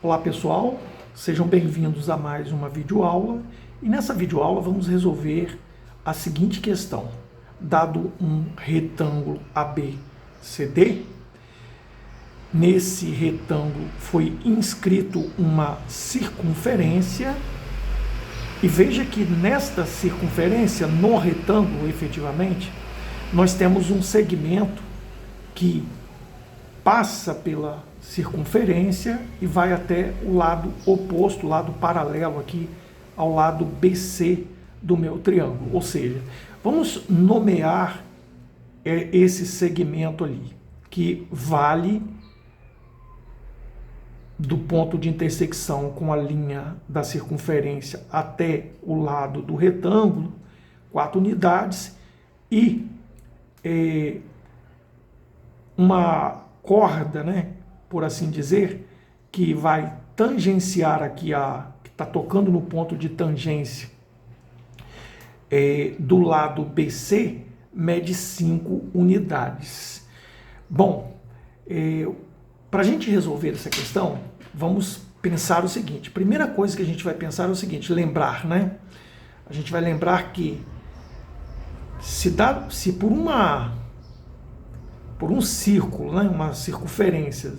Olá pessoal, sejam bem-vindos a mais uma videoaula e nessa videoaula vamos resolver a seguinte questão. Dado um retângulo ABCD, nesse retângulo foi inscrito uma circunferência e veja que nesta circunferência, no retângulo efetivamente, nós temos um segmento que passa pela circunferência e vai até o lado oposto, o lado paralelo aqui ao lado BC do meu triângulo. Ou seja, vamos nomear esse segmento ali, que vale do ponto de intersecção com a linha da circunferência até o lado do retângulo, 4 unidades, e uma corda, né, por assim dizer, que vai tangenciar aqui que está tocando no ponto de tangência do lado BC, mede 5 unidades. Bom, para a gente resolver essa questão, vamos pensar o seguinte. Primeira coisa que a gente vai pensar é o seguinte, lembrar, né? A gente vai lembrar que se por um círculo, né, uma circunferência,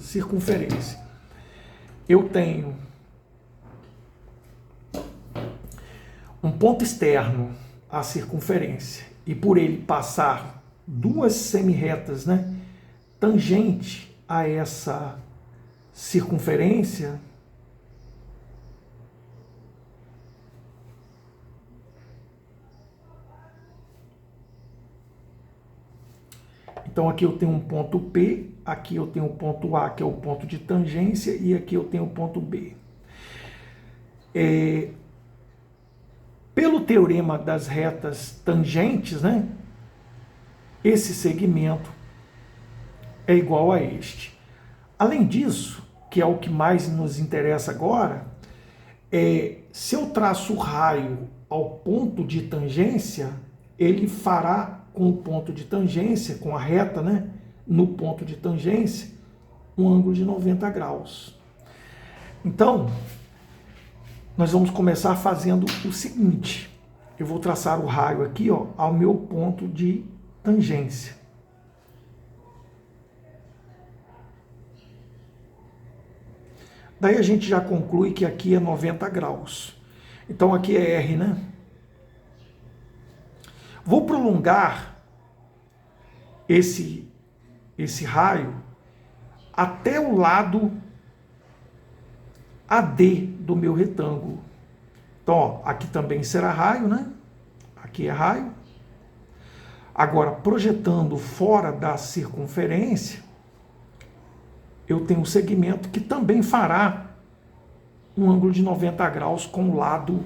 eu tenho um ponto externo à circunferência e por ele passar duas semirretas, né, tangente a essa circunferência, então aqui eu tenho um ponto P, aqui eu tenho o ponto A, que é o ponto de tangência, e aqui eu tenho o ponto B. Pelo teorema das retas tangentes, né, esse segmento é igual a este. Além disso, que é o que mais nos interessa agora, se eu traço o raio ao ponto de tangência, ele fará com o ponto de tangência, com a reta, né, no ponto de tangência, um ângulo de 90 graus. Então, nós vamos começar fazendo o seguinte. Eu vou traçar o raio aqui, ó, ao meu ponto de tangência. Daí a gente já conclui que aqui é 90 graus. Então aqui é R, né? Vou prolongar esse raio até o lado AD do meu retângulo. Então, ó, aqui também será raio, né? Aqui é raio. Agora, projetando fora da circunferência, eu tenho um segmento que também fará um ângulo de 90 graus com o lado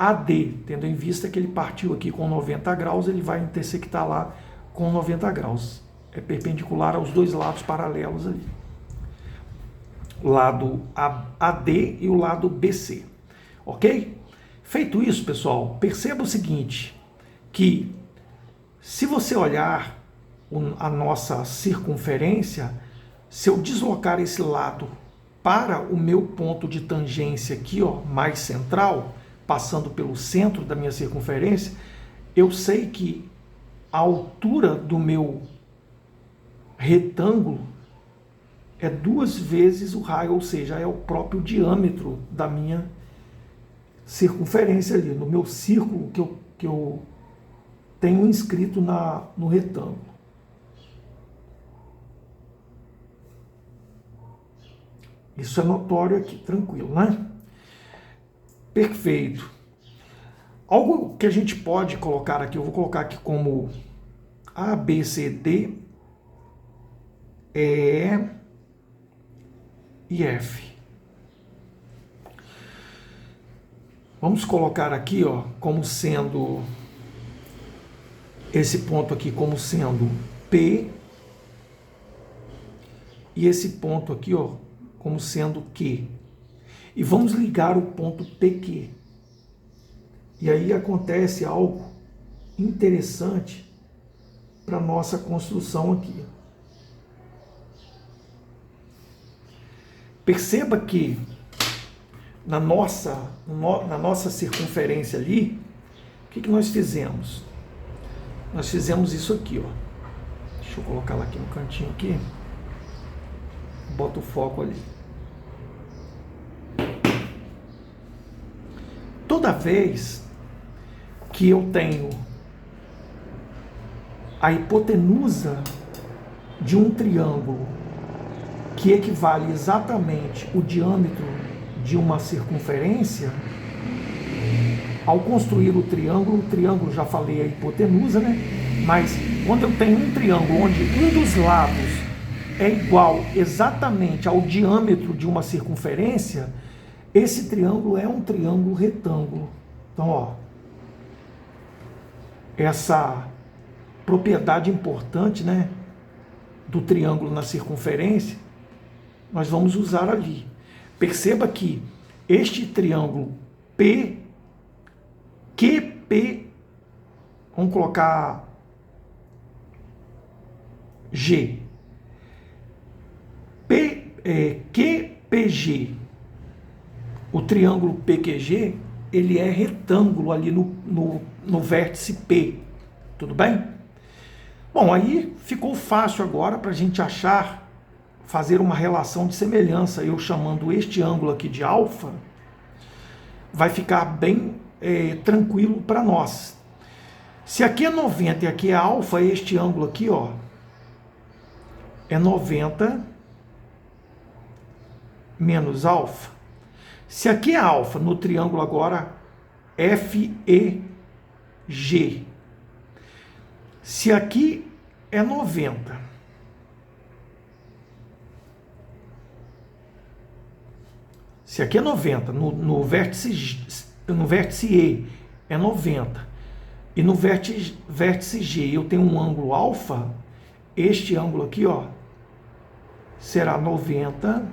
AD, tendo em vista que ele partiu aqui com 90 graus, ele vai intersectar lá com 90 graus. É perpendicular aos dois lados paralelos ali. O lado AD e o lado BC. Ok? Feito isso, pessoal, perceba o seguinte, que se você olhar a nossa circunferência, se eu deslocar esse lado para o meu ponto de tangência aqui, ó, mais central, passando pelo centro da minha circunferência, eu sei que a altura do meu retângulo é 2 vezes o raio, ou seja, é o próprio diâmetro da minha circunferência ali, no meu círculo que eu tenho inscrito no retângulo. Isso é notório aqui, tranquilo, né? Perfeito. Algo que a gente pode colocar aqui, eu vou colocar aqui como ABCD, E e F. Vamos colocar aqui, ó, como sendo esse ponto aqui como sendo P e esse ponto aqui, ó, como sendo Q. E vamos ligar o ponto PQ. E aí acontece algo interessante para a nossa construção aqui. Perceba que na nossa circunferência ali, o que nós fizemos? Nós fizemos isso aqui, ó. Deixa eu colocar lá aqui no cantinho aqui. Bota o foco ali. Toda vez que eu tenho a hipotenusa de um triângulo que equivale exatamente o diâmetro de uma circunferência, ao construir o triângulo, já falei a hipotenusa, né? Mas quando eu tenho um triângulo onde um dos lados é igual exatamente ao diâmetro de uma circunferência, esse triângulo é um triângulo retângulo. Então, ó, essa propriedade importante, né, do triângulo na circunferência, nós vamos usar ali. Perceba que este triângulo QP, vamos colocar G, QPG, o triângulo PQG, ele é retângulo ali no vértice P, tudo bem? Bom, aí ficou fácil agora para a gente achar, fazer uma relação de semelhança. Eu chamando este ângulo aqui de alfa, vai ficar bem tranquilo para nós. Se aqui é 90 e aqui é alfa, este ângulo aqui, ó, é 90 menos alfa. Se aqui é alfa, no triângulo agora FEG. Se aqui é 90, se aqui é 90, no vértice E é 90, e no vértice G eu tenho um ângulo alfa, este ângulo aqui, ó, será 90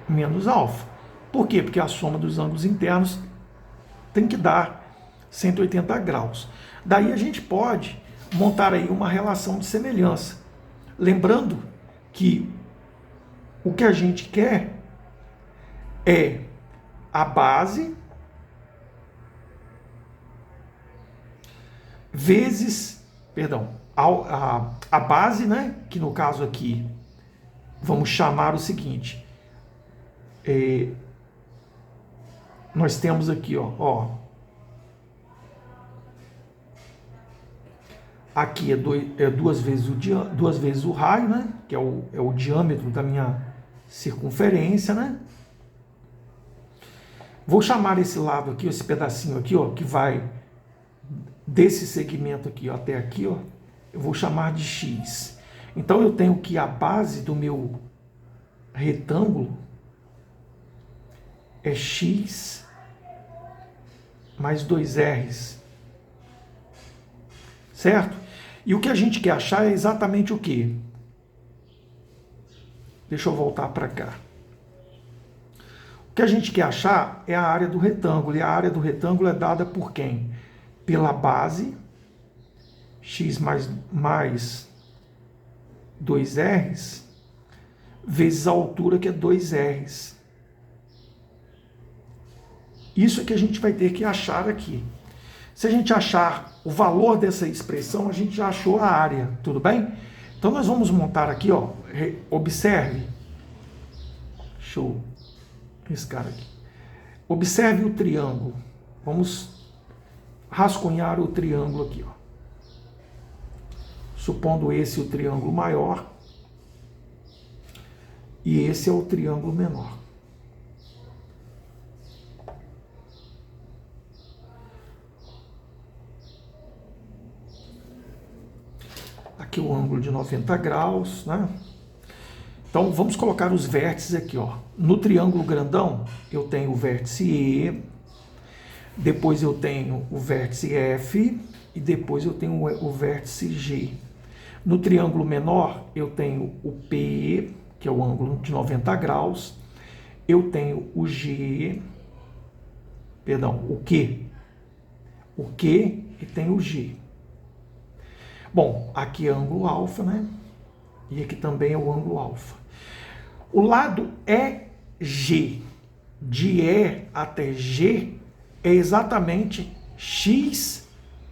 menos alfa. Por quê? Porque a soma dos ângulos internos tem que dar 180 graus. Daí a gente pode montar aí uma relação de semelhança. Lembrando que o que a gente quer é a base vezes, a base, né, que no caso aqui vamos chamar o seguinte, nós temos aqui, ó, aqui é duas vezes o raio, né, que é o diâmetro da minha circunferência, né? Vou chamar esse lado aqui, esse pedacinho aqui, ó, que vai desse segmento aqui, ó, até aqui, ó, eu vou chamar de x. Então eu tenho que a base do meu retângulo é x mais 2r's, certo? E o que a gente quer achar é exatamente o quê? Deixa eu voltar para cá. O que a gente quer achar é a área do retângulo, e a área do retângulo é dada por quem? Pela base, x mais 2r's, vezes a altura, que é 2r's. Isso é que a gente vai ter que achar aqui. Se a gente achar o valor dessa expressão, a gente já achou a área, tudo bem? Então nós vamos montar aqui, ó, observe. Deixa eu riscar aqui. Observe o triângulo. Vamos rascunhar o triângulo aqui, ó. Supondo esse o triângulo maior e esse é o triângulo menor. Aqui o ângulo de 90 graus, né? Então vamos colocar os vértices aqui, ó. No triângulo grandão eu tenho o vértice E, depois eu tenho o vértice F e depois eu tenho o vértice G. No triângulo menor eu tenho o P, que é o ângulo de 90 graus, eu tenho o Q, e tenho o G. Bom, aqui é ângulo alfa, né? E aqui também é o ângulo alfa. O lado EG de E até G é exatamente x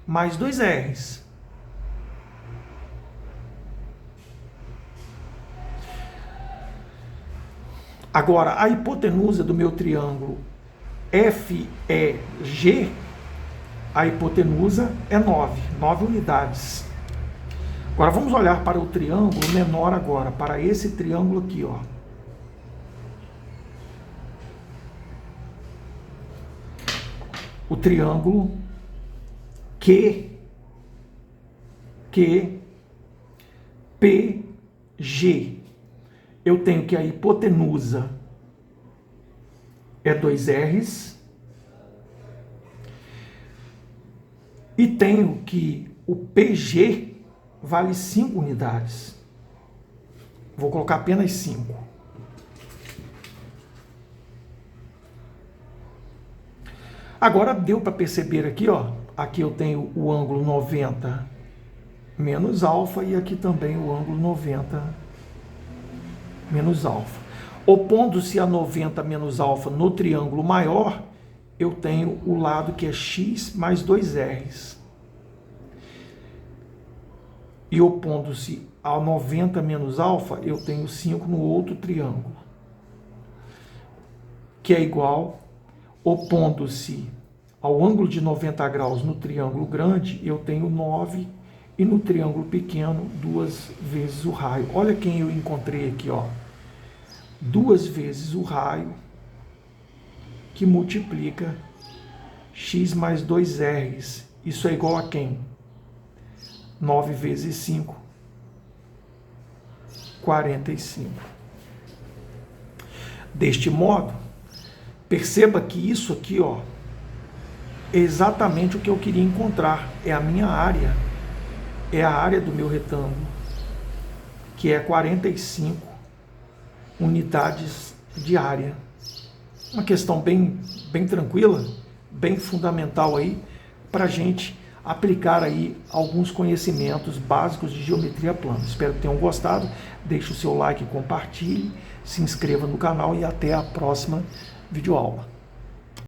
mais 2 R's. Agora, a hipotenusa do meu triângulo FEG, a hipotenusa é 9 unidades. Agora vamos olhar para o triângulo menor agora, para esse triângulo aqui, ó. O triângulo QPG. Eu tenho que a hipotenusa é 2 R's e tenho que o PG vale 5 unidades. Vou colocar apenas 5. Agora deu para perceber aqui, ó. Aqui eu tenho o ângulo 90 menos alfa e aqui também o ângulo 90 menos alfa. Opondo-se a 90 menos alfa no triângulo maior, eu tenho o lado que é x mais 2 R's. E opondo-se a 90 menos alfa, eu tenho 5 no outro triângulo, que é igual, opondo-se ao ângulo de 90 graus no triângulo grande, eu tenho 9, e no triângulo pequeno, 2 vezes o raio. Olha quem eu encontrei aqui, ó. 2 vezes o raio, que multiplica x mais 2 R's. Isso é igual a quem? 9 vezes 5, 45. Deste modo, perceba que isso aqui, ó, é exatamente o que eu queria encontrar. É a minha área. É a área do meu retângulo, que é 45 unidades de área. Uma questão bem tranquila, bem fundamental aí, para a gente aplicar aí alguns conhecimentos básicos de geometria plana. Espero que tenham gostado. Deixe o seu like, compartilhe, se inscreva no canal e até a próxima videoaula.